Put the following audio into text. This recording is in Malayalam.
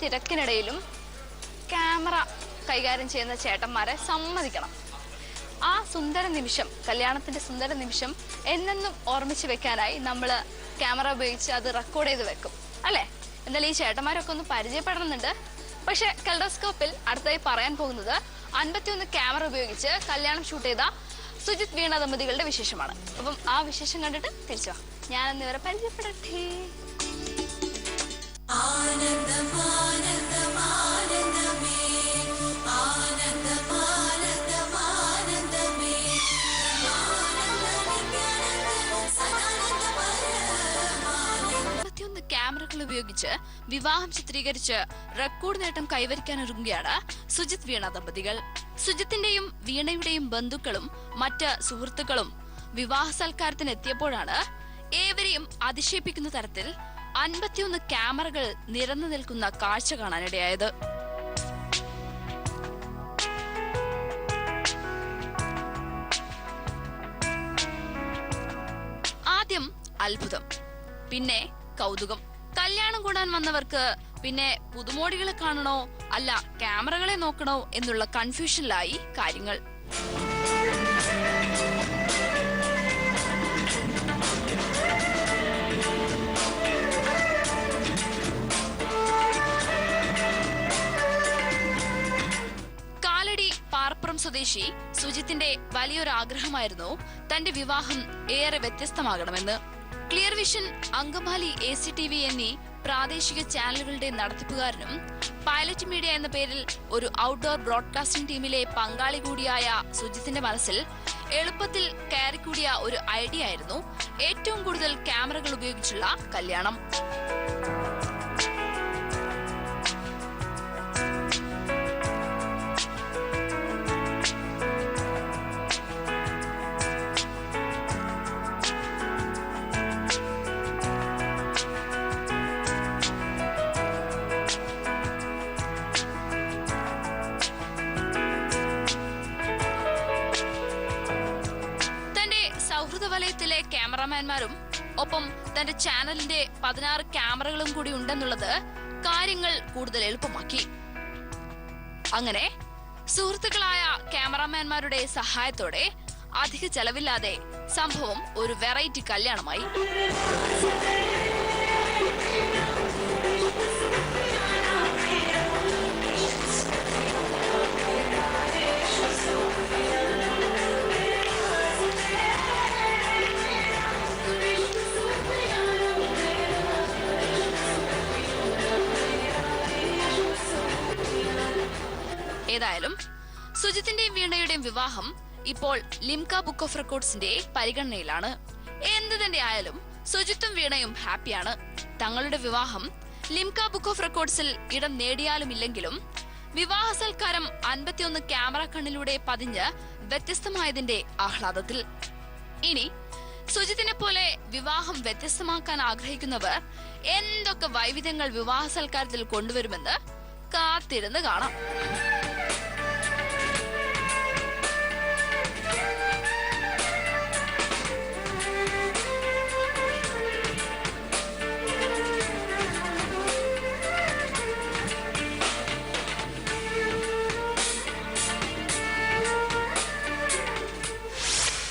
തിരക്കിനിടയിലും ക്യാമറ കൈകാര്യം ചെയ്യുന്ന ചേട്ടന്മാരെ സമ്മതിക്കണം. ആ സുന്ദര നിമിഷം, കല്യാണത്തിന്റെ സുന്ദര നിമിഷം എന്നെന്നും ഓർമ്മിച്ച് വെക്കാനായി നമ്മൾ ക്യാമറ ഉപയോഗിച്ച് അത് റെക്കോർഡ് ചെയ്ത് വെക്കും അല്ലേ? എന്നാലും ഈ ചേട്ടന്മാരൊക്കെ ഒന്ന് പരിചയപ്പെടുന്നുണ്ട്. പക്ഷെ കെൽഡോസ്കോപ്പിൽ അടുത്തായി പറയാൻ പോകുന്നത് 51 ക്യാമറ ഉപയോഗിച്ച് കല്യാണം ഷൂട്ട് ചെയ്ത സുജിത് വീണ ദമ്പതികളുടെ വിശേഷമാണ്. അപ്പം ആ വിശേഷം കണ്ടിട്ട് തിരിച്ചു വാ, ഞാനൊന്ന് ഇവരെ പരിചയപ്പെടട്ടെ. ക്യാമറകൾ ഉപയോഗിച്ച് വിവാഹം ചിത്രീകരിച്ച് റെക്കോർഡ് നേട്ടം കൈവരിക്കാനൊരുങ്ങുകയാണ് സുജിത് വീണ ദമ്പതികൾ. സുജിത്തിന്റെയും വീണയുടെയും ബന്ധുക്കളും മറ്റ് സുഹൃത്തുക്കളും വിവാഹ സൽക്കാരത്തിന് എത്തിയപ്പോഴാണ് ഏവരെയും അതിശയിപ്പിക്കുന്ന തരത്തിൽ 51 ക്യാമറകൾ നിരന്നു നിൽക്കുന്ന കാഴ്ച കാണാനിടയായത്. ആദ്യം അത്ഭുതം, പിന്നെ കൗതുകം. കല്യാണം കൂടാൻ വന്നവർക്ക് പിന്നെ പുതുമോടികളെ കാണണോ അല്ല ക്യാമറകളെ നോക്കണോ എന്നുള്ള കൺഫ്യൂഷനിലായി കാര്യങ്ങൾ. കാലടി പാറപ്പുറം സ്വദേശി സുജിത്തിന്റെ വലിയൊരു ആഗ്രഹമായിരുന്നു തന്റെ വിവാഹം ഏറെ വ്യത്യസ്തമാകണമെന്ന്. ക്ലിയർ വിഷൻ, അങ്കമാലി ACTV എന്നീ പ്രാദേശിക ചാനലുകളുടെ നടത്തിപ്പുകാരനും പൈലറ്റ് മീഡിയ എന്ന പേരിൽ ഒരു ഔട്ട്ഡോർ ബ്രോഡ്കാസ്റ്റിംഗ് ടീമിലെ പങ്കാളി കൂടിയായ സുജിത്തിന്റെ മനസ്സിൽ എളുപ്പത്തിൽ കയറിക്കൂടിയ ഒരു ഐഡിയ ആയിരുന്നു ഏറ്റവും കൂടുതൽ ക്യാമറകൾ ഉപയോഗിച്ചുള്ള കല്യാണം. വലയത്തിലെ ക്യാമറാമാൻമാരും ഒപ്പം തന്റെ ചാനലിന്റെ 16 ക്യാമറകളും കൂടി ഉണ്ടെന്നുള്ളത് കാര്യങ്ങൾ കൂടുതൽ എളുപ്പമാക്കി. അങ്ങനെ സുഹൃത്തുക്കളായ ക്യാമറാമാൻമാരുടെ സഹായത്തോടെ അധിക ചെലവില്ലാതെ സംഭവം ഒരു വെറൈറ്റി കല്യാണമായി. ഏതായാലും സുജിത്തിന്റെയും വീണയുടെയും വിവാഹം ഇപ്പോൾ ലിംക ബുക്ക് ഓഫ് റെക്കോർഡ്സിന്റെ പരിഗണനയിലാണ്. എന്ത് തന്നെ ആയാലും സുജിത്തും വീണയും ഹാപ്പിയാണ്. തങ്ങളുടെ വിവാഹം ലിംക ബുക്ക് ഓഫ് റെക്കോർഡ്സിൽ ഇടം നേടിയാലും ഇല്ലെങ്കിലും വിവാഹ സൽക്കാരം 51 ക്യാമറ കണ്ണിലൂടെ പതിഞ്ഞ് വ്യത്യസ്തമായതിന്റെ ആഹ്ലാദത്തിൽ. ഇനി സുജിത്തിനെ പോലെ വിവാഹം വ്യത്യസ്തമാക്കാൻ ആഗ്രഹിക്കുന്നവർ എന്തൊക്കെ വൈവിധ്യങ്ങൾ വിവാഹ സൽക്കാരത്തിൽ കൊണ്ടുവരുമെന്ന് കാത്തിരുന്ന് കാണാം.